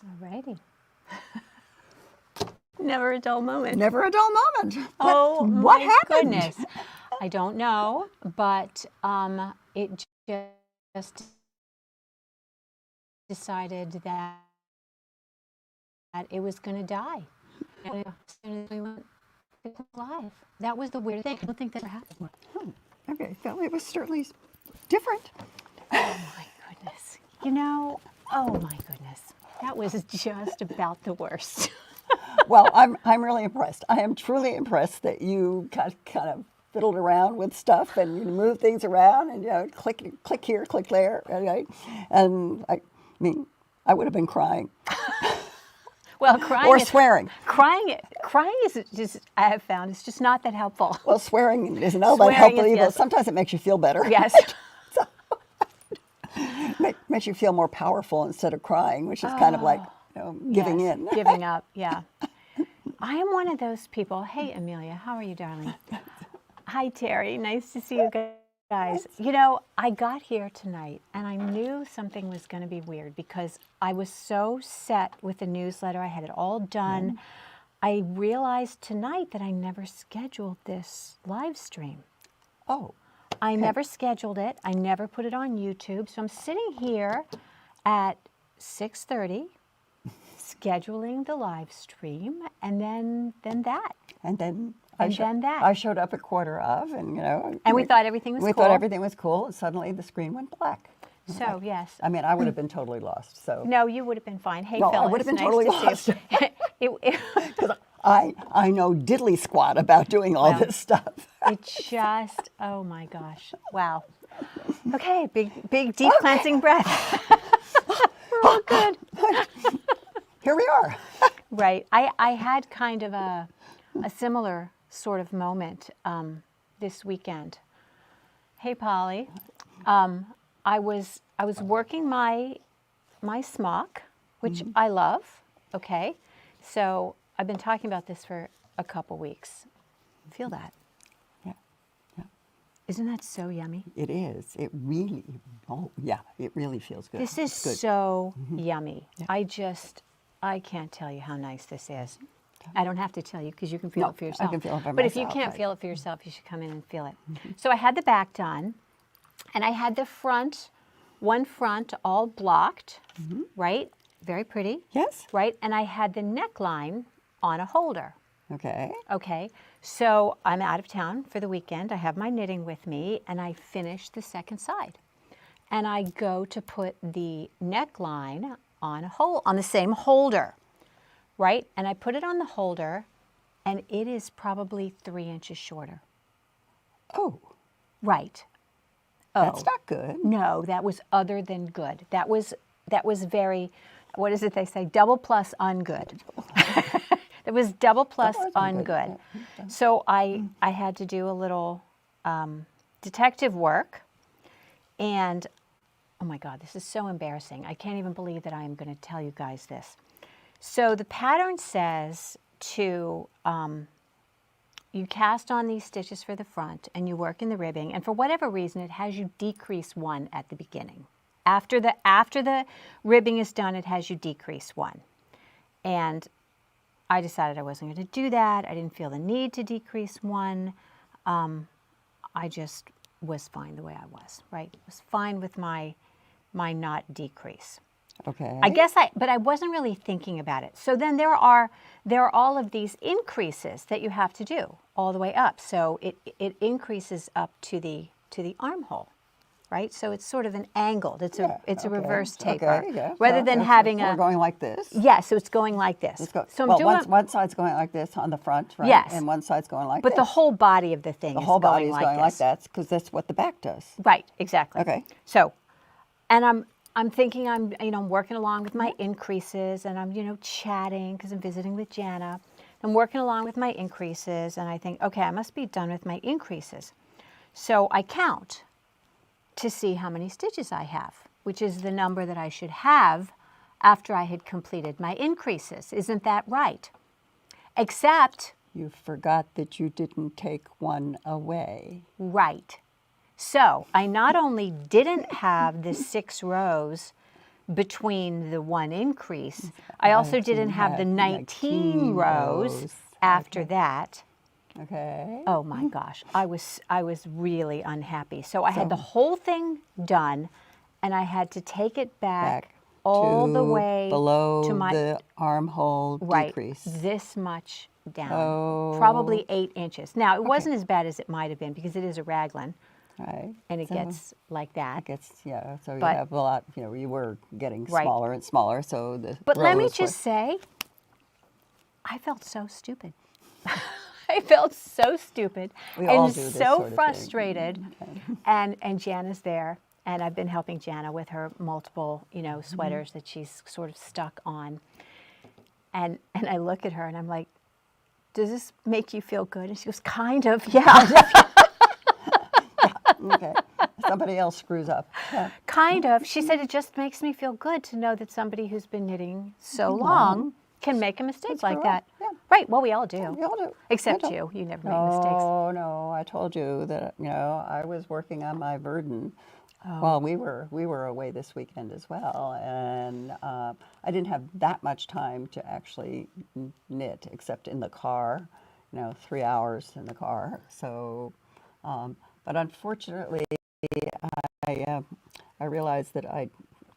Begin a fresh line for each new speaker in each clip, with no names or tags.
Alrighty. Never a dull moment.
Never a dull moment.
Oh,
what
my
happened?
goodness. I don't know, but it just decided that it was going to die. And as soon as we went live. That was the weird thing. I don't think that ever happened.
Okay, well, it was certainly different.
Oh my goodness. You know, oh my goodness. That was just about the worst.
Well, I'm really impressed. I am truly impressed that you kind of fiddled around with stuff and you moved things around and, you know, click here, click there, right? And I mean, I would have been crying.
Well, crying
Or
is,
swearing.
Crying is just, I have found, it's just not that helpful.
Well, swearing isn't all that
Swearing
helpful
is,
either.
yes.
Sometimes it makes you feel better.
Yes.
Makes you feel more powerful instead of crying, which is kind of like, you know, giving
Yes,
in.
Giving up, yeah. I am one of those people. Hey, Amelia, how are you, darling? Hi, Terry. Nice to see you guys. You know, I got here tonight and I knew something was going to be weird because I was so set with the newsletter. I had it all done. I realized tonight that I never scheduled this live stream.
Oh.
I never scheduled it. I never put it on YouTube. So I'm sitting here at 6:30, scheduling the live stream, and then that.
And then
that.
I showed up at 1:15, and you know.
And we thought everything was cool.
We thought everything was cool, and suddenly the screen went black.
So yes.
I mean, I would have been totally lost. So.
No, you would have been fine. Hey,
No,
Phyllis,
I would have been
nice
totally
to
lost.
see you.
Because I know diddly squat about doing all this stuff.
It just, oh my gosh, wow. Okay, big deep cleansing breath. We're all good.
Here we are.
Right. I had kind of a similar sort of moment this weekend. Hey, Polly. I was working my smock, which I love. Okay, so I've been talking about this for a couple weeks. Feel that?
Yeah.
Isn't that so yummy?
It is. It really. Oh yeah. It really feels good.
This is so yummy. Yeah. I can't tell you how nice this is. I don't have to tell you because you can feel it for yourself.
I can feel it for
but
myself.
If you can't feel it for yourself, you should come in and feel it. So I had the back done, and I had the front, one front all blocked, right? Very pretty.
Yes.
Right? And I had the neckline on a holder.
Okay.
Okay. So I'm out of town for the weekend. I have my knitting with me, and I finish the second side. And I go to put the neckline on the same holder, right? And I put it on the holder, and it is probably 3 inches shorter.
Oh.
Right.
That's not good.
No, that was other than good. That was very, what is it they say? Double plus ungood. It was double plus ungood. Yeah. So I had to do a little detective work, and oh my God, this is so embarrassing. I can't even believe that I am going to tell you guys this. So the pattern says to, you cast on these stitches for the front and you work in the ribbing, and for whatever reason it has you decrease 1 at the beginning. After the ribbing is done, it has you decrease 1. And I decided I wasn't going to do that. I didn't feel the need to decrease 1. I just was fine the way I was, right? Was fine with my not decrease.
Okay.
But I wasn't really thinking about it. So then there are all of these increases that you have to do all the way up. So it increases up to the armhole, right? So it's sort of an angled. It's a reverse taper.
Okay, yeah.
Rather than having
we're going like this.
Yeah, so it's going like this. So
one side's going like this on the front, right?
Yes.
And one side's going like this.
But the whole body of the thing is going like this.
The whole body is going like that because that's what the back does.
Right, exactly.
Okay.
So, and I'm thinking I'm working along with my increases, and I'm chatting because I'm visiting with Jana. I'm working along with my increases, and I think, okay, I must be done with my increases. So I count to see how many stitches I have, which is the number that I should have after I had completed my increases. Isn't that right? Except
you forgot that you didn't take 1 away.
Right. So I not only didn't have the 6 rows between the one increase. I also didn't have the 19 rows after that.
Okay.
Oh my gosh, I was really unhappy. So I had the whole thing done, and I had to take it back all the way
below
to my
the armhole decrease.
This much down,
Oh.
probably 8 inches. Now it wasn't as bad as it might have been because it is a raglan,
Right.
and it gets like that.
It gets, yeah. So you
But-
have a lot. You know, you were getting
Right.
smaller and smaller. So the.
But let me
rows
just say, I felt so stupid. I felt so stupid
We all
and
do this
so
sort of thing.
frustrated. And Jana's there, and I've been helping Jana with her multiple, sweaters that she's sort of stuck on. And I look at her and I'm like, "Does this make you feel good?" And she goes, "Kind of, yeah."
Okay. Somebody else screws up. Yeah.
Kind of. She said, "It just makes me feel good to know that somebody who's been knitting so long can make a mistake like
screw
that."
up, yeah.
Right. Well, we all do.
We all do.
Except
I know.
you. You never make mistakes.
Oh no! I told you that I was working on my Verdun. Well, we were away this weekend as well, and I didn't have that much time to actually knit, except in the car. 3 hours in the car. So, but unfortunately, I realized that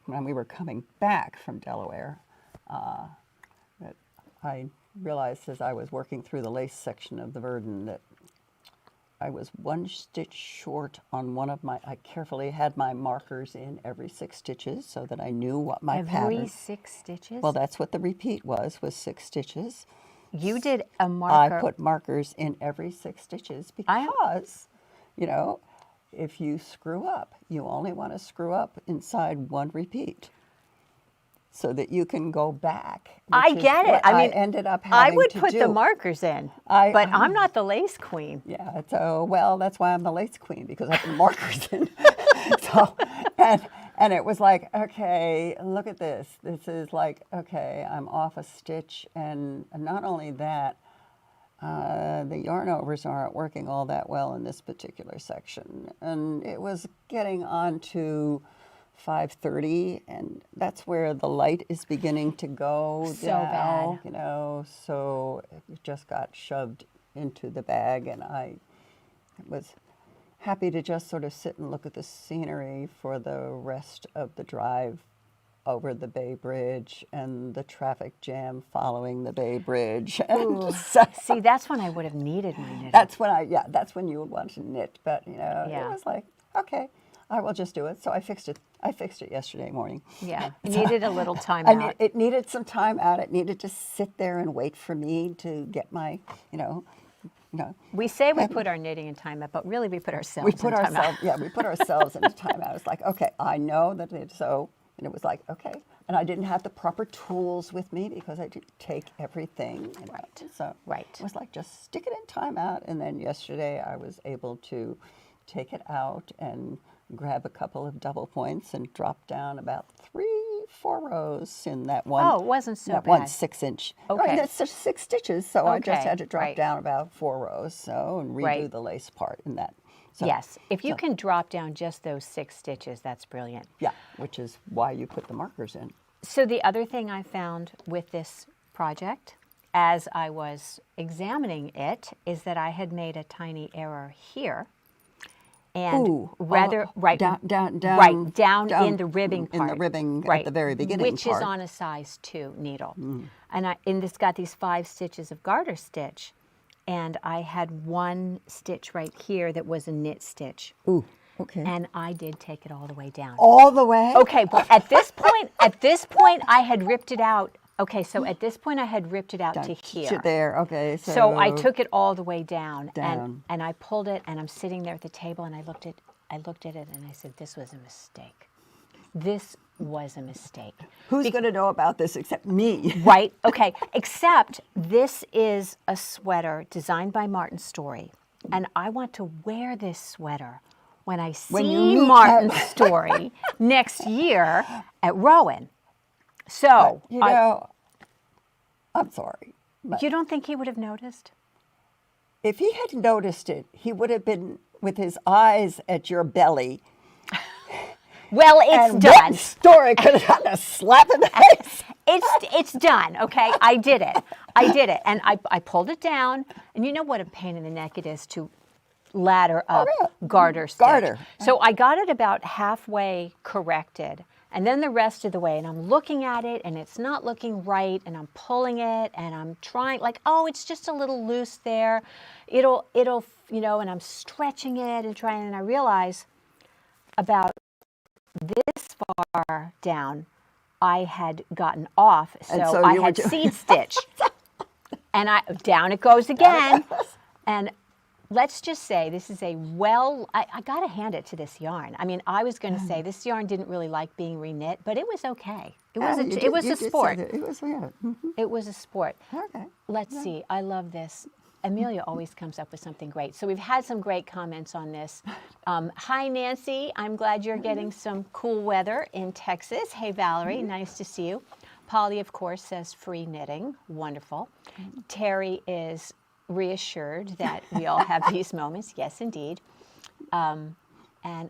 when we were coming back from Delaware, that I realized as I was working through the lace section of the Verdun that I was 1 stitch short on one of I carefully had my markers in every 6 stitches so that I knew what my pattern.
Every 6 stitches?
Well, that's what the repeat was 6 stitches.
You did a marker.
I put markers in every 6 stitches because, if you screw up, you only want to screw up inside 1 repeat so that you can go back.
I get it. I mean,
ended up
I
having
would
to
put
do.
the markers in, but I'm not the lace queen.
Yeah, so, well, that's why I'm the lace queen, because I put markers in. So, and it was like, okay, look at this. This is like, okay, I'm off a stitch. And not only that, the yarn overs aren't working all that well in this particular section. And it was getting on to 5:30, and that's where the light is beginning to go
So
down,
bad.
So it just got shoved into the bag, and I was happy to just sort of sit and look at the scenery for the rest of the drive over the Bay Bridge and the traffic jam following the Bay Bridge. And
See, that's when I would have needed my knitting.
that's when you would want to knit, but it
Yeah.
was like, okay, I will just do it. So I fixed it. I fixed it yesterday morning.
Yeah, it needed a little time
And
out.
it needed some time out. It needed to sit there and wait for me to get my,
We say we put our knitting in time out, but really we put ourselves
we put
in time
ourselves,
out.
we put ourselves in a timeout. It's like, okay, I know that it's so, and it was like, okay, and I didn't have the proper tools with me because I didn't take everything.
Right.
So
Right.
it was like, just stick it in timeout. And then yesterday I was able to take it out and grab a couple of double points and drop down about 3-4 rows in that one.
Oh, it wasn't so
that one
bad.
6-inch.
Okay.
I mean, that's just 6 stitches, so I just
Okay,
had to drop
right.
down about 4 rows, and redo
Right.
the lace part in that. So,
Yes, if you can drop down just those 6 stitches, that's brilliant.
yeah, which is why you put the markers in.
So the other thing I found with this project, as I was examining it, is that I had made a tiny error here. And
Ooh,
right
down
in the ribbing part.
in the ribbing
right,
at the very beginning
which
part.
is on a size 2 needle. And it's got these 5 stitches of garter stitch, and I had 1 stitch right here that was a knit stitch.
Ooh, okay.
And I did take it all the way down.
All the way?
Okay, but at this point, I had ripped it out. Okay, so at this point, I had ripped it out to here.
There, okay.
So I took it all the way down,
Down.
and I pulled it, and I'm sitting there at the table, and I looked at it, and I said, "This was a mistake. This was a mistake."
Who's going to know about this except me?
Right? Okay. Except this is a sweater designed by Martin Story, and I want to wear this sweater when I
you
see
meet
Martin Story next year at Rowan. So,
I'm sorry. But
you don't think he would have noticed?
if he had noticed it, he would have been with his eyes at your belly,
Well, it's
and
done.
What story could have gotten a slap in the face?
It's done, okay? I did it. I did it. And I pulled it down. And you know what a pain in the neck it is to ladder up garter stitch.
Garter.
So I got it about halfway corrected. And then the rest of the way, and I'm looking at it, and it's not looking right, and I'm pulling it, and I'm trying, like, oh, it's just a little loose there. It'll, you know, and I'm stretching it and trying, and I realize about this far down, I had gotten off, so I had seed stitch. And down it goes again. And let's just say this is I got to hand it to this yarn. I mean, I was going to say this yarn didn't really like being reknit, but it was okay. It was a sport.
It was, yeah.
It was a sport.
Okay.
Let's see. I love this. Amelia always comes up with something great. So we've had some great comments on this. Hi, Nancy. I'm glad you're getting some cool weather in Texas. Hey, Valerie. Nice to see you. Polly, of course, says free knitting. Wonderful. Terry is reassured that we all have these moments. Yes, indeed. And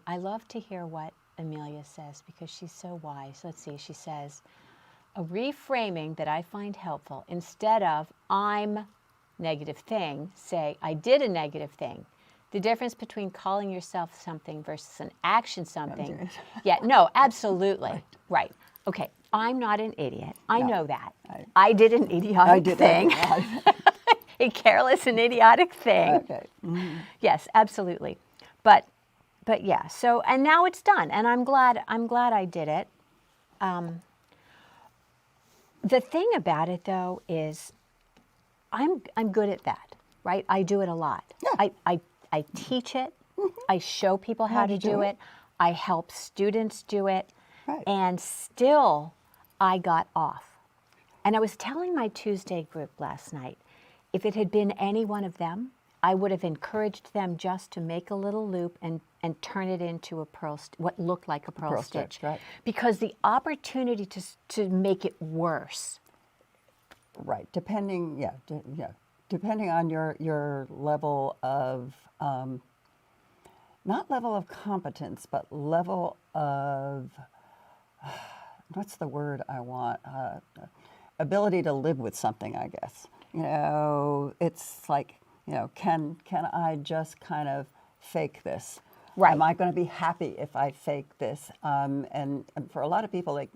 I love to hear what Amelia says because she's so wise. Let's see. She says, a reframing that I find helpful, instead of I'm negative thing, say I did a negative thing. The difference between calling yourself something versus an action something. Yeah, no, absolutely. Right. Okay, I'm not an idiot. I know that. I did an idiotic thing. A careless and idiotic thing.
Okay. Mm-hmm.
Yes, absolutely. But yeah, so, and now it's done, and I'm glad I did it. The thing about it, though, is I'm good at that, right? I do it a lot.
Yeah.
I teach it. I show people how to do it. I help students do it.
Right.
And still, I got off. And I was telling my Tuesday group last night, if it had been any one of them, I would have encouraged them just to make a little loop and turn it into a what looked like a pearl stitch.
Right.
Because the opportunity to make it worse.
Right. Depending on your level of, not level of competence, but level of, what's the word I want? Ability to live with something, I guess. You know, it's like, you know, can I just kind of fake this?
Right.
Am I going to be happy if I fake this? And for a lot of people, like,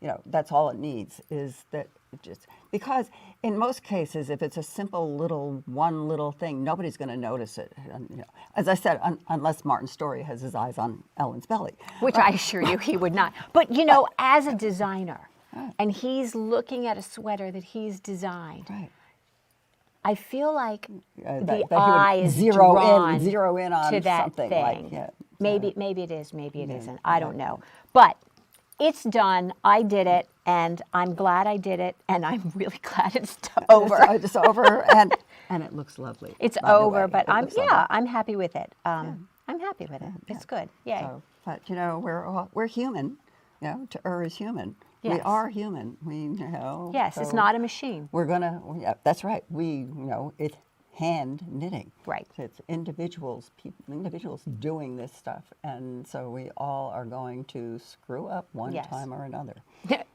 you know, that's all it needs is that it just, because in most cases, if it's a simple one little thing, nobody's going to notice it. And, you know, as I said, unless Martin Story has his eyes on Ellen's belly.
Which I assure you he would not. But, you know, as a designer, and he's looking at a sweater that he's designed,
right.
I feel like
that
eye is
zero in on
to that
something
thing.
like, yeah.
Maybe it is, maybe it isn't. I don't know. But it's done. I did it, and I'm glad I did it, and I'm really glad it's over.
It's over, and it looks lovely.
It's over, but I'm happy with it. I'm happy with it. It's good. Yay.
So, but you know, we're human. You know, to err is human. We
Yes.
are human. We, you know.
Yes,
so
it's not a machine.
We're gonna. Yeah, that's right. It's hand knitting.
Right.
So it's individuals doing this stuff, and so we all are going to screw up one
Yes.
time or another.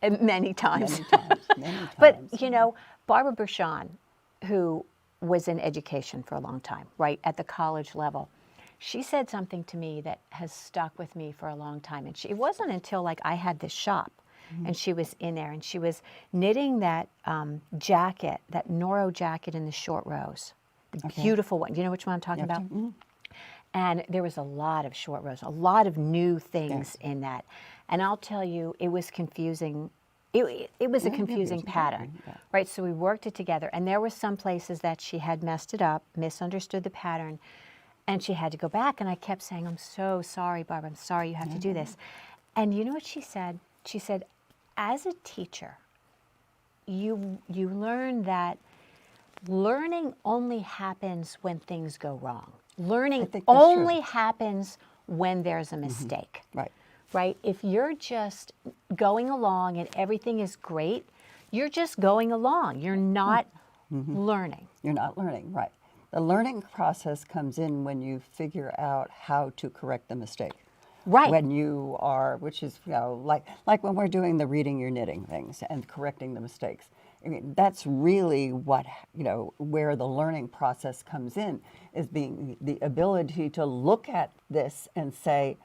Many times.
Many times.
But, you know, Barbara Bershon, who was in education for a long time, right, at the college level, she said something to me that has stuck with me for a long time. And it wasn't until, like, I had this shop, and she was in there, and she was knitting that jacket, that Noro jacket in the short rows. The beautiful one. Do you know which one I'm talking about?
Mm-hmm.
And there was a lot of short rows, a lot of new things in that. And I'll tell you, it was confusing. It was a confusing pattern, right? So we worked it together. And there were some places that she had messed it up, misunderstood the pattern, and she had to go back. And I kept saying, I'm so sorry, Barbara. I'm sorry you have to do this. And you know what she said? She said, as a teacher, you learn that learning only happens when things go wrong. Learning only happens when there's a mistake.
Right.
Right? If you're just going along and everything is great, you're just going along. You're not learning.
You're not learning, right. The learning process comes in when you figure out how to correct the mistake.
Right.
When you are, which is, like when we're doing the reading your knitting things and correcting the mistakes. I mean, that's really what, where the learning process comes in, is being the ability to look at this and say,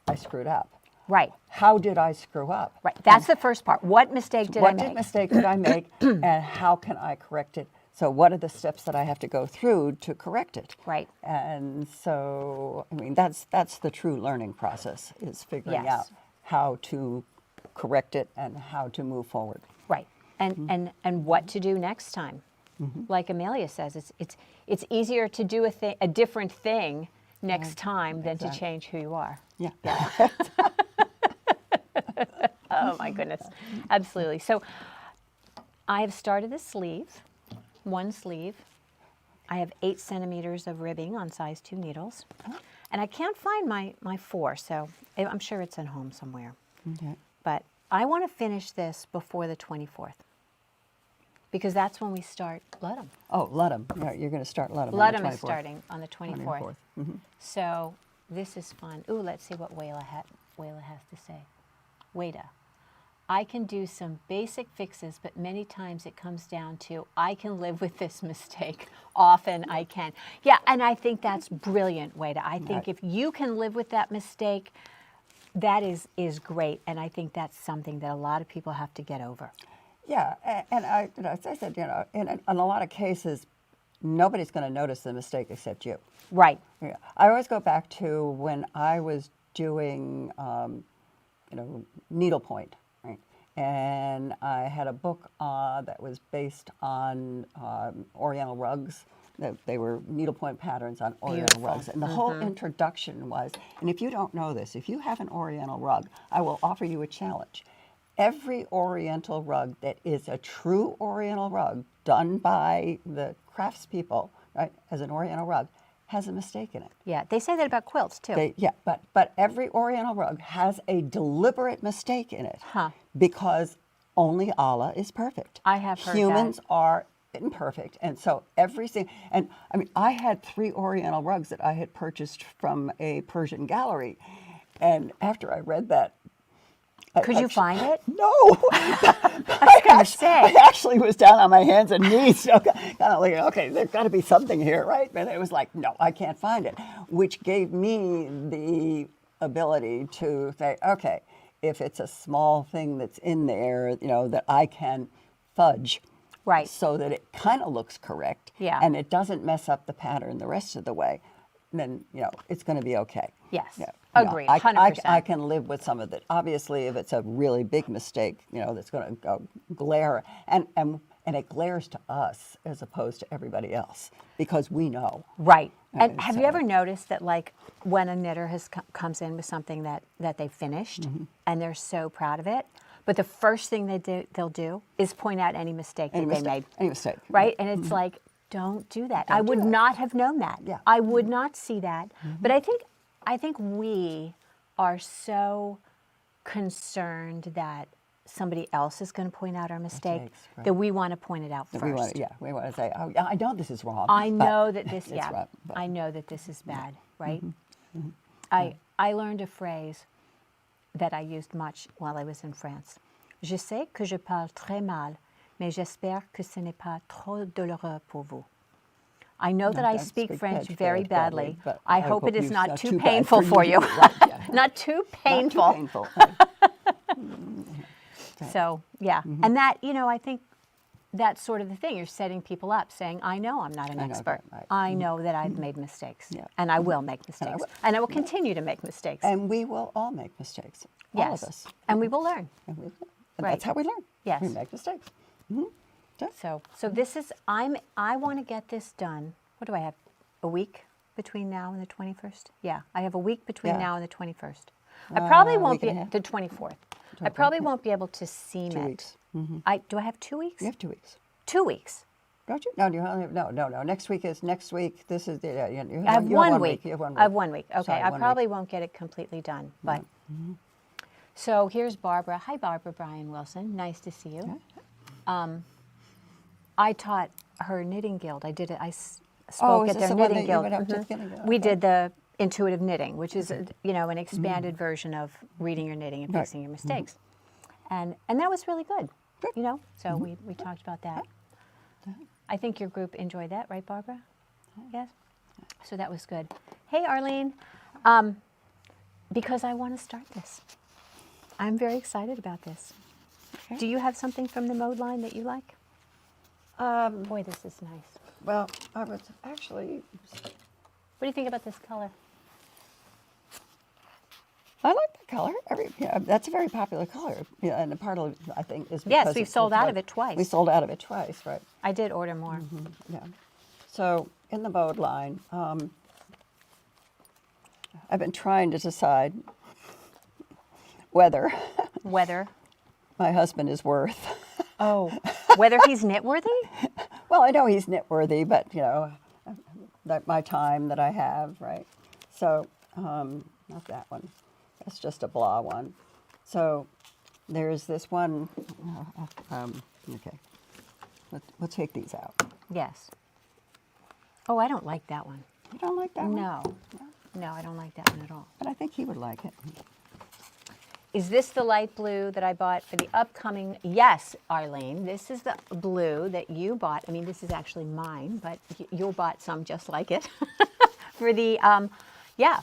I screwed up.
Right.
How did I screw up?
Right. That's the first part. What mistake did I make?
What mistake did I make, and how can I correct it? So what are the steps that I have to go through to correct it?
Right.
And so, I mean, that's the true learning process, is figuring
Yes.
out how to correct it and how to move forward.
Right. And what to do next time. Like Amelia says, it's easier to do a different thing next time than to change who you are.
Yeah.
Oh my goodness. Absolutely. So I have started the sleeve, one sleeve. I have 8 centimeters of ribbing on size 2 needles. And I can't find my 4, so I'm sure it's at home somewhere.
Okay.
But I want to finish this before the 24th. Because that's when we start Ludum.
Oh, Ludum. Yeah, you're going to start Ludum.
Ludum is starting on the 24th.
24th. Mm-hmm.
So this is fun. Ooh, let's see what Wayla has to say. Wayda. I can do some basic fixes, but many times it comes down to, I can live with this mistake. Often I can. Yeah, and I think that's brilliant, Wayda. I think if you can live with that mistake, that is great. And I think that's something that a lot of people have to get over.
Yeah, and as I said, in a lot of cases, nobody's going to notice the mistake except you.
Right.
Yeah. I always go back to when I was doing, needlepoint, right? And I had a book that was based on Oriental rugs. They were needlepoint patterns on Oriental rugs. And the whole introduction was, and if you don't know this, if you have an Oriental rug, I will offer you a challenge. Every Oriental rug that is a true Oriental rug done by the craftspeople, right, as an Oriental rug, has a mistake in it.
Yeah, they say that about quilts too.
But every Oriental rug has a deliberate mistake in it,
Huh.
because only Allah is perfect.
I have heard
Humans
that.
are imperfect, and so everything. And I mean, I had 3 Oriental rugs that I had purchased from a Persian gallery, and after I read that.
Could you find it?
No.
say.
I actually was down on my hands and knees, kind of like, okay, there's got to be something here, right? And it was like, no, I can't find it, which gave me the ability to say, okay, if it's a small thing that's in there, that I can fudge,
Right.
so that it kind of looks correct,
Yeah.
and it doesn't mess up the pattern the rest of the way, then it's going to be okay.
Yes.
Yeah.
Agreed.
I
100%.
can live with some of it. Obviously, if it's a really big mistake, that's going to go glare, and it glares to us as opposed to everybody else, because we know.
Right. And have you
so-
ever noticed that, like, when a knitter comes in with something that they finished and they're so proud of it, but the first thing they'll do is point out any mistake that they made.
Any mistake.
Right? And it's like, don't do that. I would not have known that.
Yeah.
I would not see that. But I think we are so concerned that somebody else is going to point out our mistake
Mistakes, right.
that we want to point it out first.
We want to say, oh, yeah, I know this is wrong.
I
but
know that this,
it's wrong, but-
I know that this is bad, right? I learned a phrase that I used much while I was in France. Je sais que je parle très mal, mais j'espère que ce n'est pas trop douloureux pour vous. I know that I speak French very badly.
but
I hope it is
it's
not too
bad
painful for you.
Right, yeah.
Not too
Not
painful.
too painful. Right.
So, yeah. And that, I think that's sort of the thing. You're setting people up, saying, I know I'm not an expert.
that, right.
I know that I've made mistakes.
Yeah.
And I will make mistakes. And I will continue to make mistakes.
And we will all make mistakes.
Yes.
All of us.
And we will learn.
And
Right.
that's how we learn.
Yes.
We make mistakes.
So this is, I want to get this done. What do I have? A week between now and the 21st? Yeah, I have a week between
Yeah.
now and the 21st. I probably won't
week and
be,
a half.
the 24th. I probably won't be able to seam
2
it.
weeks.
Do I have 2 weeks?
You have 2 weeks.
2 weeks.
Don't you? No, you only have, no. Next week. This is the. You
I have
you
1 week.
You have 1 week.
I have 1 week. Okay,
Sorry,
I
1
probably
week.
won't get it completely done, but. So here's Barbara. Hi, Barbara Brian Wilson. Nice to see you. I taught her knitting guild. I did it. I spoke
is
at
this
their
the one
knitting
that you
guild.
went up to the knitting guild?
We
Okay.
did the intuitive knitting, which is an expanded version of reading your knitting and
Right.
fixing your mistakes, and that was really good. So we talked about that. I think your group enjoyed that, right, Barbara? Yes. So that was good. Hey, Arlene, because I want to start this. I'm very excited about this.
Okay.
Do you have something from the mode line that you like? Boy, this is nice.
Well, I was actually,
What do you think about this color?
I like the color. That's a very popular color. Yeah, and a part of it, I think, is
Yes,
because
we've sold out of it twice.
We sold out of it twice, right?
I did order more.
Yeah. So in the mode line, I've been trying to decide whether
Whether,
my husband is worth.
whether he's knit-worthy?
Well, I know he's knit-worthy, but that my time that I have, right? So, not that one. That's just a blah one. So, there's this one. Okay, we'll take these out.
Yes. Oh, I don't like that one.
You don't like that one?
No, I don't like that one at all.
But I think he would like it.
Is this the light blue that I bought for the upcoming? Yes, Arlene, this is the blue that you bought. I mean, this is actually mine, but you bought some just like it for the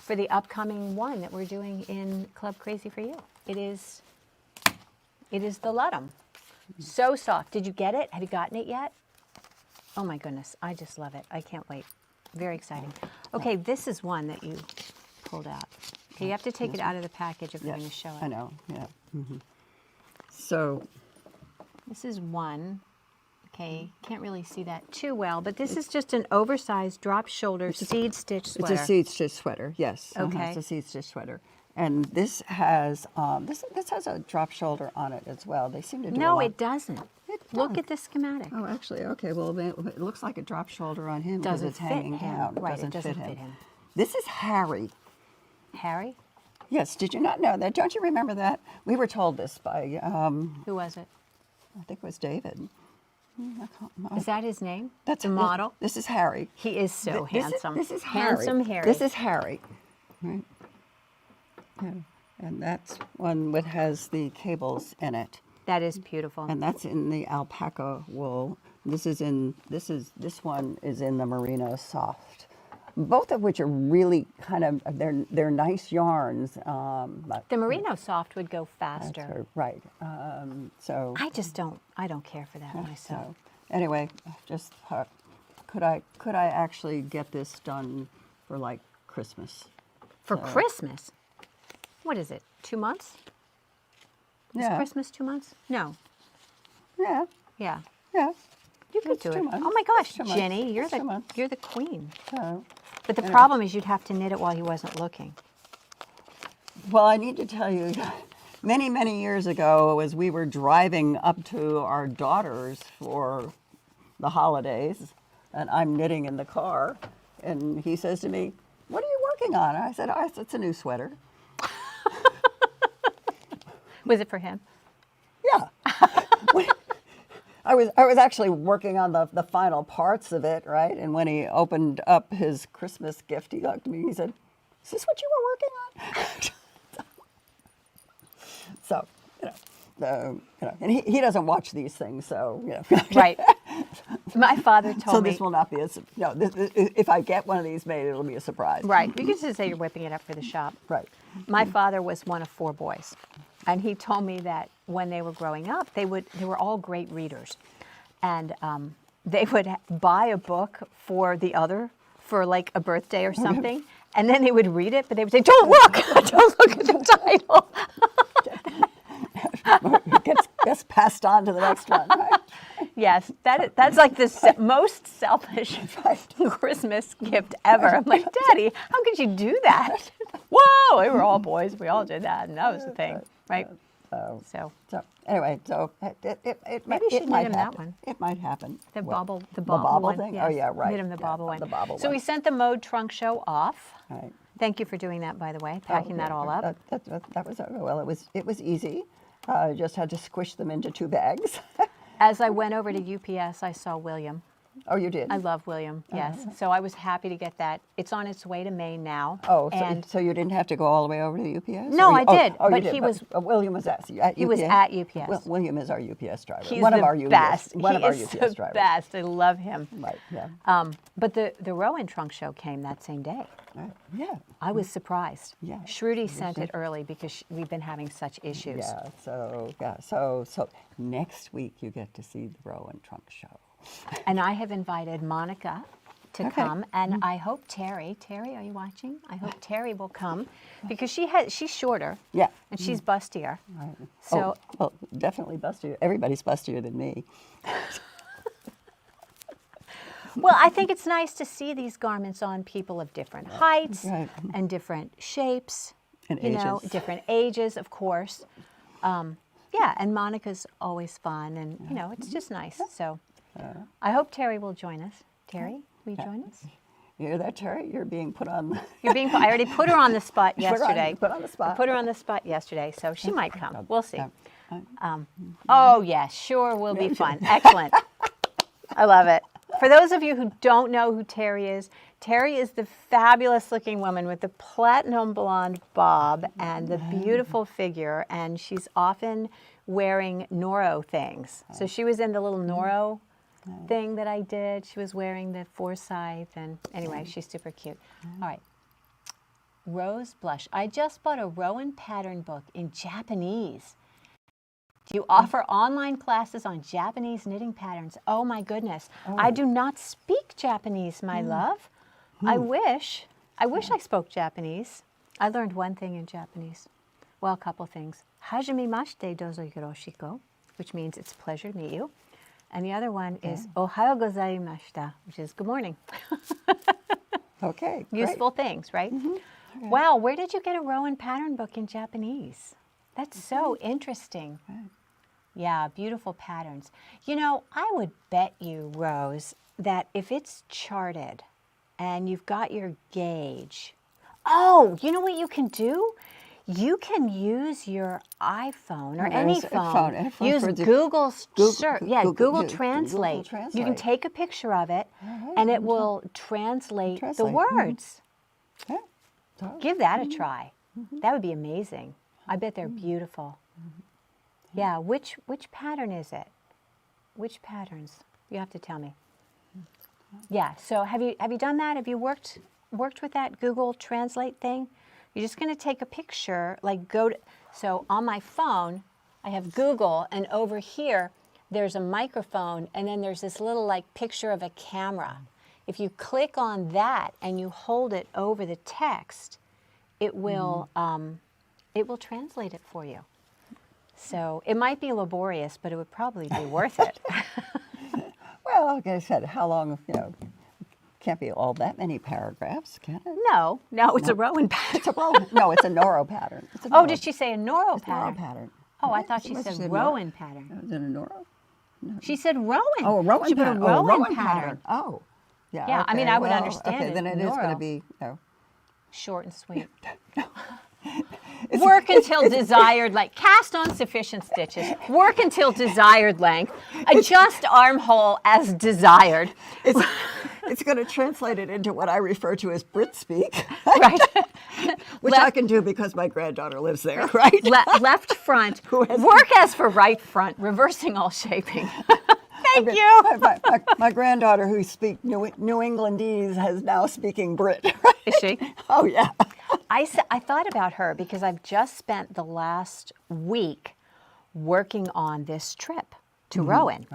for the upcoming one that we're doing in Club Crazy for You. It is the Ludum. So soft. Did you get it? Have you gotten it yet? Oh my goodness, I just love it. I can't wait. Very exciting. Okay, this is one that you pulled out. Okay, you have to take it out of the package if we're going to show it.
I know, yeah. So,
This is one. Okay, can't really see that too well, but this is just an oversized drop shoulder seed stitch sweater.
it's a seed stitch sweater, yes.
Okay.
It's a seed stitch sweater. And this has this has a drop shoulder on it as well. They seem to do a
No,
lot.
it doesn't. Look at the schematic.
Oh, actually, okay. Well, it looks like a drop shoulder on him because
Doesn't
it's
fit
hanging
him.
down.
Right, it doesn't fit him.
This is Harry.
Harry?
Yes. Did you not know that? Don't you remember that? We were told this by
Who was it?
I think it was David.
Is that his name?
That's
the model.
This is Harry.
He is so handsome.
This is Harry.
Handsome Harry.
This is Harry. Right. Yeah. And that's one that has the cables in it.
That is beautiful.
And that's in the alpaca wool. This one is in the merino soft. Both of which are really kind of they're nice yarns. But
the merino soft would go faster.
that's right. So
I don't care for that myself.
so anyway, just could I actually get this done for like Christmas?
For Christmas? What is it? 2 months? Is
Yeah.
Christmas 2 months? No.
Yeah.
Yeah.
Yeah.
You could
It's
do
2
it.
months.
Oh my gosh,
It's 2 months.
Jenny,
It's 2 months.
you're the queen.
So,
But the problem is you'd have to knit it while he wasn't looking.
well, I need to tell you, many, many years ago, as we were driving up to our daughters for the holidays, and I'm knitting in the car, and he says to me, "What are you working on?" I said, "Oh, it's a new sweater."
Was it for him?
Yeah. I was actually working on the final parts of it, right? And when he opened up his Christmas gift, he looked at me and he said, "Is this what you were working on?" So, and he doesn't watch these things, so,
Right. My father told
So
me.
this will not be if I get one of these made, it'll be a surprise.
Right. You could just say you're whipping it up for the shop.
Right.
My father was one of 4 boys. And he told me that when they were growing up, they were all great readers. And they would buy a book for the other for like a birthday or something. And then they would read it, but they would say, "Don't look! Don't look at the title."
Gets passed on to the next one, right?
Yes, that's like the most selfish Christmas gift ever. I'm like, "Daddy, how could you do that?" Whoa, we were all boys. We all did that, and that was the thing, right? So
Anyway,
maybe you should knit him that one.
It might happen.
The
Well,
bobble one.
thing.
Yes.
Oh yeah, right.
Knit him the bobble one.
The bobble
So
one.
we sent the mode trunk show off.
Right.
Thank you for doing that, by the way, packing that all up.
That was well. It was easy. Just had to squish them into 2 bags.
As I went over to UPS, I saw William.
Oh, you did?
I love William, yes. So I was happy to get that. It's on its way to Maine now.
Oh,
and
so you didn't have to go all the way over to the UPS?
No,
Or
I did,
you
but
did,
he was-
William was at UPS?
He was at UPS.
William is our UPS driver.
He's
one
the
of our UPS,
best.
One
he
of our
is
UPS
the
drivers.
best. I love him.
Right, yeah.
But the Rowan Trunk Show came that same day.
Right, yeah.
I was surprised.
Yeah.
Shruti sent it early because we've been having such issues.
So next week you get to see the Rowan Trunk Show.
And I have invited Monica to
Okay.
come, and I hope Terry, are you watching? I hope Terry will come because she's shorter.
Yeah.
And she's bustier.
Right.
So
well, definitely bustier. Everybody's bustier than me.
well, I think it's nice to see these garments on people of different heights
Right.
and different shapes,
And
you know,
ages.
different ages, of course. Yeah, and Monica's always fun, and you know, it's just nice. So I hope Terry will join us. Terry, will you join us?
You hear that, Terry? You're being put on.
You're being. I already put her on the spot yesterday.
Put on the spot.
I put her on the spot yesterday, so she might come. We'll see.
Yeah.
Oh yes, sure will be fun. Excellent. I love it. For those of you who don't know who Terry is the fabulous-looking woman with the platinum blonde bob and the beautiful figure, and she's often wearing Noro things. So she was in the little Noro thing that I did. She was wearing the Forsyth, and anyway, she's super cute. All right. Rose blush. I just bought a Rowan pattern book in Japanese. Do you offer online classes on Japanese knitting patterns? Oh my goodness. I do not speak Japanese, my love. I wish I spoke Japanese. I learned one thing in Japanese. Well, a couple things. Hajimemashite dozo yoroshiku, which means it's a pleasure to meet you. And the other one is ohayo gozaimashita, which is good morning.
Okay. Great.
Useful things, right? Wow, where did you get a Rowan pattern book in Japanese? That's so interesting. Yeah, beautiful patterns. You know, I would bet you, Rose, that if it's charted and you've got your gauge, oh, you know what you can do? You can use your iPhone or any phone. Use Google search. Yeah, Google Translate. You can take a picture of it, and it will translate the words.
Yeah.
Give that a try. That would be amazing. I bet they're beautiful. Yeah, which pattern is it? Which patterns? You have to tell me. Yeah, so have you done that? Have you worked with that Google Translate thing? You're just going to take a picture, like so on my phone, I have Google, and over here, there's a microphone, and then there's this little like picture of a camera. If you click on that and you hold it over the text, it will translate it for you. So it might be laborious, but it would probably be worth it.
Well, like I said, how long, can't be all that many paragraphs, can it?
No, it's a Rowan pattern.
No, it's a Noro pattern.
Oh, did she say a Noro pattern?
Noro pattern.
Oh, I
Right?
thought she
Must have
said
said
Rowan pattern.
Is it a Noro?
She said Rowan.
Oh, a Rowan
She put a
pattern.
Rowan pattern.
Oh, yeah.
Yeah, I mean,
okay,
I would
well,
understand
Okay,
it,
then it is going to
Noro.
be,
Short and sweet. Work until desired length. Cast on sufficient stitches. Work until desired length. Adjust armhole as desired.
It's going to translate it into what I refer to as Brit speak,
Right.
which I can do because my granddaughter lives there, right?
Left front. Work as for right front. Reversing all shaping. Thank you.
My granddaughter, who speaks New Englandese, is now speaking Brit. Right?
Is she?
Oh, yeah.
I thought about her because I've just spent the last week working on this trip to Rowan.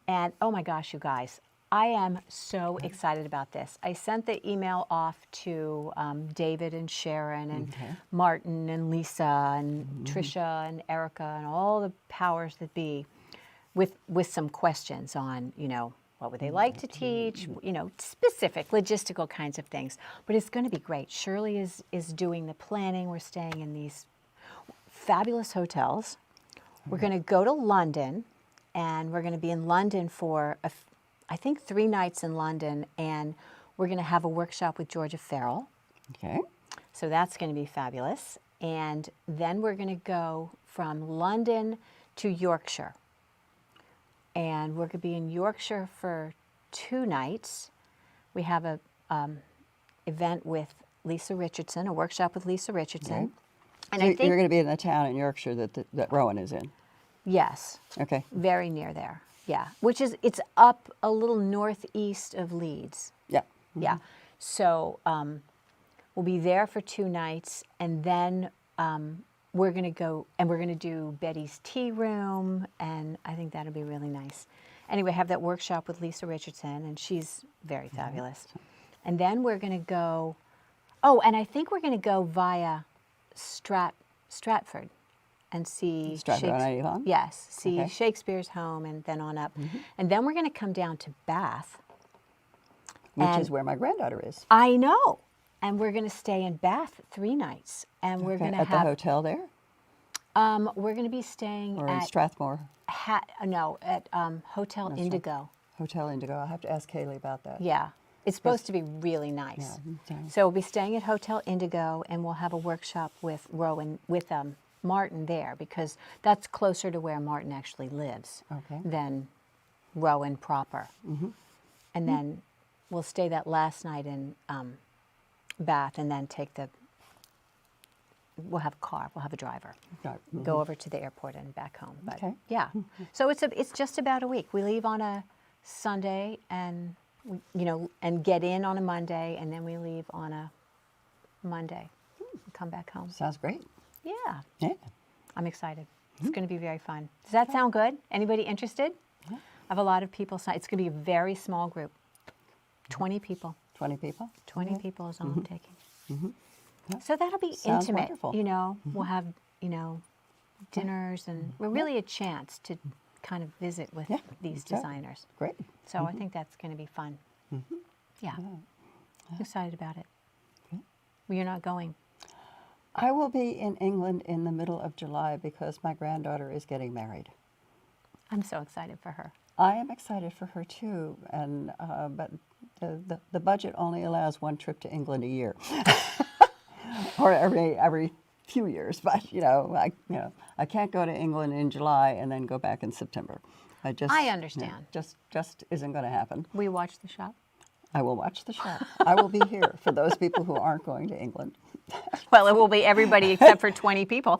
And oh my gosh, you guys, I am so excited about this. I sent the email off to David and Sharon and Martin and Lisa and Trisha and Erica and all the powers that be with some questions on, what would they like to teach, specific logistical kinds of things. But it's going to be great. Shirley is doing the planning. We're staying in these fabulous hotels. We're going to go to London, and we're going to be in London for, I think, 3 nights in London, and we're going to have a workshop with Georgia Farrell.
Okay.
So that's going to be fabulous. And then we're going to go from London to Yorkshire. And we're going to be in Yorkshire for 2 nights. We have a event with Lisa Richardson, a workshop with Lisa Richardson.
Okay.
And
So
I think,
you're going to be in the town in Yorkshire that Rowan is in.
yes,
Okay.
very near there. Yeah, it's up a little northeast of Leeds.
Yeah.
Yeah. So we'll be there for 2 nights, and then we're going to go and we're going to do Betty's Tea Room, and I think that'll be really nice. Anyway, have that workshop with Lisa Richardson, and she's very fabulous. And then we're going to go, oh, and I think we're going to go via Stratford and see
Stratford-on-Avon?
Yes, see
Okay.
Shakespeare's home and then on up. And then we're going to come down to Bath.
Which
And
is where my granddaughter is.
I know. And we're going to stay in Bath 3 nights. And we're
Okay,
going to
at the
have,
hotel there?
we're going to be staying
Or in
at,
Strathmore?
at Hotel
That's right.
Indigo.
Hotel Indigo. I'll have to ask Kaylee about that.
Yeah. It's supposed to be really nice.
Yeah, okay.
So we'll be staying at Hotel Indigo, and we'll have a workshop with Rowan, with Martin there, because that's closer to where Martin actually lives
Okay.
than Rowan proper. And then we'll stay that last night in Bath, and then we'll have a car, we'll have a driver.
Right.
Go over to the airport and back home. But
Okay.
yeah, so it's just about a week. We leave on a Sunday and and get in on a Monday, and then we leave on a Monday. Come back home.
Sounds great.
Yeah,
Yeah.
I'm excited. It's going to be very fun. Does that sound good? Anybody interested? I have a lot of people. It's going to be a very small group. 20 people.
20 people?
20 people is all I'm taking. So that'll be
Sounds
intimate.
wonderful.
We'll have dinners, and we're really a chance to kind of visit with
Yeah,
these
yeah.
designers.
Great.
So I think that's going to be fun. Yeah. I'm excited about it. Well, you're not going.
I will be in England in the middle of July because my granddaughter is getting married.
I'm so excited for her.
I am excited for her too, and but the budget only allows 1 trip to England a year, or every few years. But I can't go to England in July and then go back in September.
I understand.
Just isn't going to happen.
We watch the shop.
I will watch the show. I will be here for those people who aren't going to England.
Well, it will be everybody except for 20 people.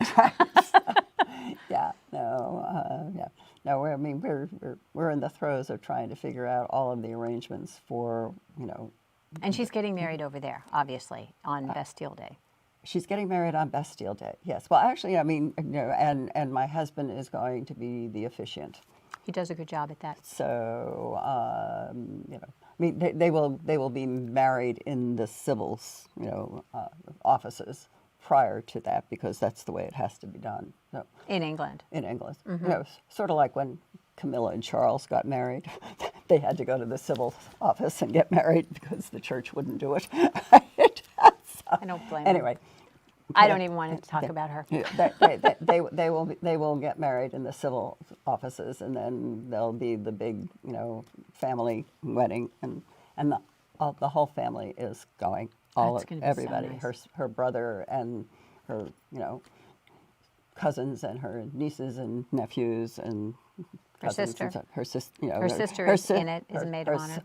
Yeah, no, yeah, no. We're in the throes of trying to figure out all of the arrangements for
And she's getting married over there, obviously, on Bastille Day.
She's getting married on Bastille Day. Yes. Well, actually, and my husband is going to be the officiant.
He does a good job at that.
So they will be married in the civils offices prior to that, because that's the way it has to be done. So,
In England.
in England, sort of like when Camilla and Charles got married, they had to go to the civil office and get married because the church wouldn't do it.
I don't blame her.
Anyway,
I don't even want to talk about her.
they will get married in the civil offices, and then there'll be the big family wedding, and the whole family is going.
That's gonna be so
Everybody,
nice.
her brother and her cousins and her nieces and nephews and
Her
cousins
sister.
and so- her sister.
Her sister is in it, is a maid of honor.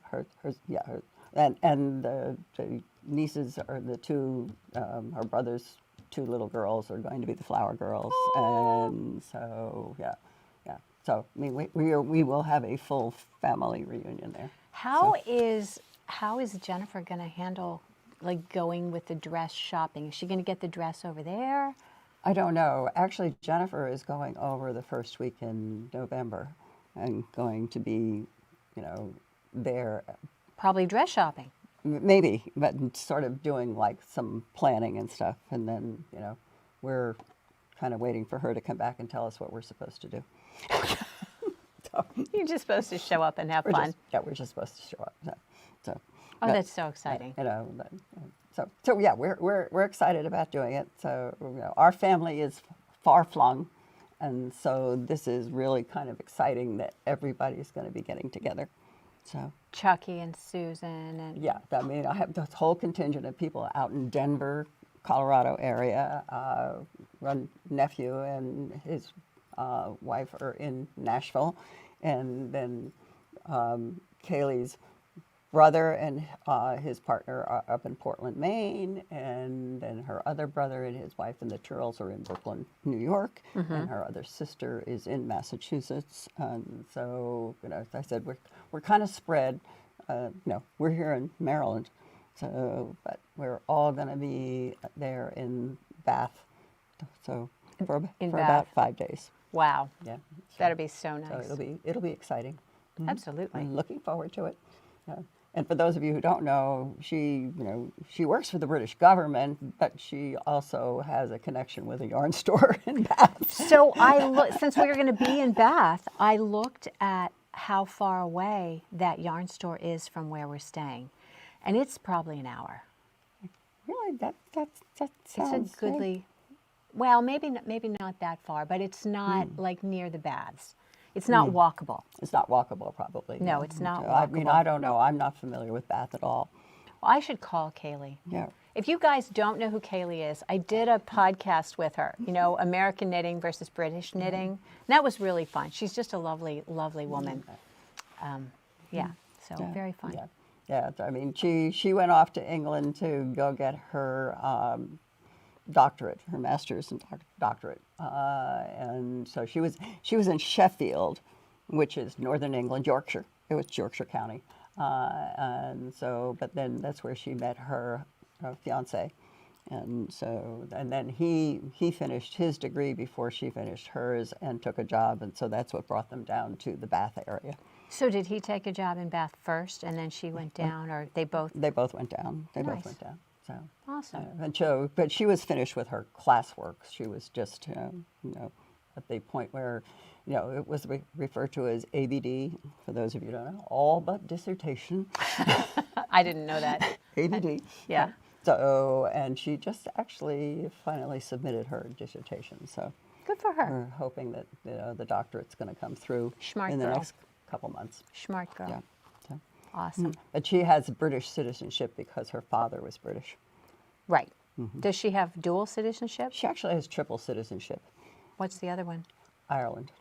And the nieces are the two, her brother's 2 little girls are going to be the flower girls, and so yeah. So I mean, we will have a full family reunion there.
How is Jennifer going to handle going with the dress shopping? Is she going to get the dress over there?
I don't know. Actually, Jennifer is going over the first week in November, and going to be, there.
Probably dress shopping.
Maybe, but sort of doing some planning and stuff, and then we're kind of waiting for her to come back and tell us what we're supposed to do.
You're just supposed to show up and have fun.
We're just supposed to show up. So.
Oh, that's so exciting.
So yeah, we're excited about doing it. So our family is far flung, and so this is really kind of exciting that everybody's going to be getting together. So
Chucky and Susan and
yeah, I mean, I have this whole contingent of people out in Denver, Colorado area. One nephew and his wife are in Nashville, and then Kaylee's brother and his partner are up in Portland, Maine, and then her other brother and his wife and the Turrells are in Brooklyn, New York, and her other sister is in Massachusetts. And so, as I said, we're kind of spread. We're here in Maryland, so but we're all going to be there in Bath, so for
In
about
Bath.
5 days.
Wow.
Yeah,
That'll be so nice.
so it'll be exciting.
Absolutely.
I'm looking forward to it. And for those of you who don't know, she works for the British government, but she also has a connection with a yarn store in Bath.
So since we were going to be in Bath, I looked at how far away that yarn store is from where we're staying, and it's probably an hour.
Really, that sounds
It's a goodly, well, maybe not that far, but it's not like near the baths. It's not walkable.
It's not walkable, probably.
No, it's not
So, I mean,
walkable.
I don't know. I'm not familiar with Bath at all.
Well, I should call Kaylee.
Yeah.
If you guys don't know who Kaylee is, I did a podcast with her, American knitting versus British knitting. And that was really fun. She's just a lovely, lovely woman. So very fun.
Yeah. I mean, she went off to England to go get her doctorate, her master's and doctorate, and so she was in Sheffield, which is northern England, Yorkshire. It was Yorkshire County, and so but then that's where she met her fiance, and then he finished his degree before she finished hers and took a job, and so that's what brought them down to the Bath area.
So did he take a job in Bath first, and then she went down, or they both?
They both went down.
Nice.
So.
Awesome.
But she was finished with her classwork. She was just, at the point where, it was referred to as ABD, for those of you who don't know, all but dissertation.
I didn't know that.
ABD.
Yeah.
So, and she just actually finally submitted her dissertation. So
Good for her.
we're hoping that the doctorate's going to come through
Smart
in the
girl.
next couple months.
Smart girl.
Yeah. So.
Awesome.
But she has British citizenship because her father was British.
Right. Does she have dual citizenship?
She actually has triple citizenship.
What's the other one?
Ireland.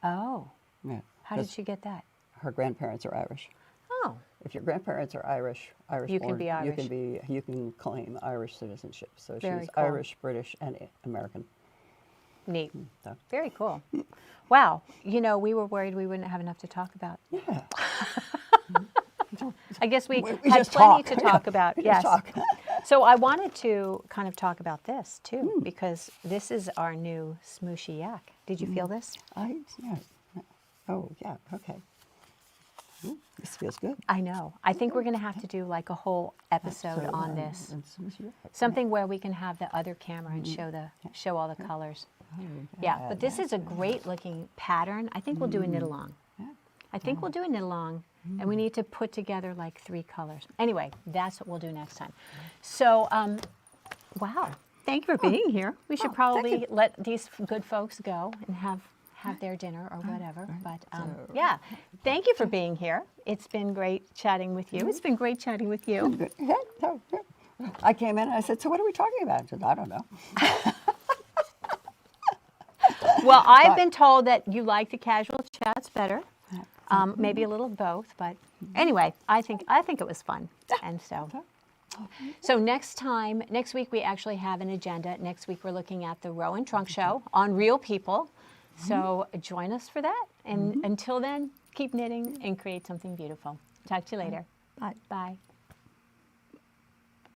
Oh.
Yeah.
How did she get that?
Her grandparents are Irish.
Oh.
If your grandparents are Irish
You can
born,
be Irish.
you can claim Irish citizenship. So
Very
she's
cool.
Irish, British, and American.
Neat.
So,
Very cool. Wow. We were worried we wouldn't have enough to talk about.
yeah.
I guess we
We
had
just
plenty
talk.
to talk about.
We
Yes.
just talk.
So I wanted to kind of talk about this too, because this is our new smooshy yak. Did you feel this?
Yeah. Oh, yeah. Okay. This feels good.
I know. I think we're going to have to do like a whole episode on this. Something where we can have the other camera and show all the colors. Yeah, but this is a great looking pattern. I think we'll do a knit along. I think we'll do a knit along, and we need to put together like 3 colors. Anyway, that's what we'll do next time. So, wow, thank you for being here. We should probably let these good folks go and have their dinner or whatever. But yeah, thank you for being here. It's been great chatting with you. It's been great chatting with you.
I came in and I said, so what are we talking about? I said, I don't know.
Well, I've been told that you like the casual chats better. Maybe a little of both, but anyway, I think it was fun, and so next week we actually have an agenda. Next week we're looking at the Row and Trunk Show on real people. So join us for that, and until then, keep knitting and create something beautiful. Talk to you later. Bye.